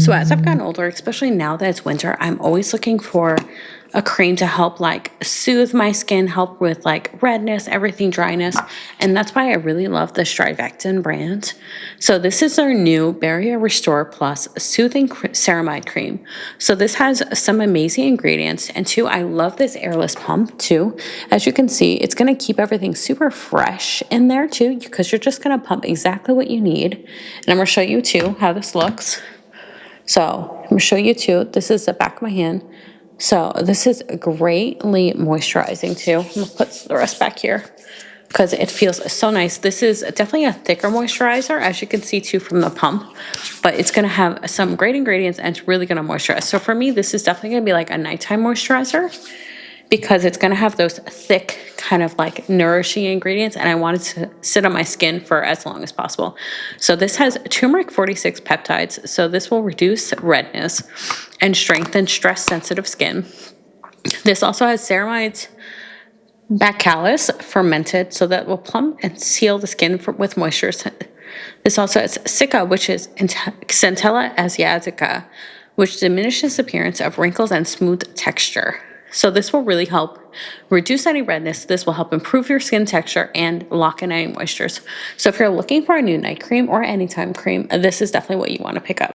So as I've gotten older, especially now that it's winter, I'm always looking for a cream to help like soothe my skin, help with like redness, everything dryness. And that's why I really love the StriVectin brand. So this is their new Barrier Restore Plus Soothing Ceramide Cream. So this has some amazing ingredients. And two, I love this airless pump too. As you can see, it's gonna keep everything super fresh in there too, because you're just gonna pump exactly what you need. And I'm gonna show you too how this looks. So I'm gonna show you too, this is the back of my hand. So this is greatly moisturizing too. I'm gonna put the rest back here because it feels so nice. This is definitely a thicker moisturizer, as you can see too from the pump, but it's gonna have some great ingredients and it's really gonna moisturize. So for me, this is definitely gonna be like a nighttime moisturizer because it's gonna have those thick kind of like nourishing ingredients, and I want it to sit on my skin for as long as possible. So this has turmeric 46 peptides, so this will reduce redness and strengthen stress-sensitive skin. This also has ceramides, bacillus fermented, so that will plump and seal the skin with moisture. This also has cica, which is Centella asiatica, which diminishes the appearance of wrinkles and smooth texture. So this will really help reduce any redness. This will help improve your skin texture and lock in any moistures. So if you're looking for a new night cream or anytime cream, this is definitely what you want to pick up.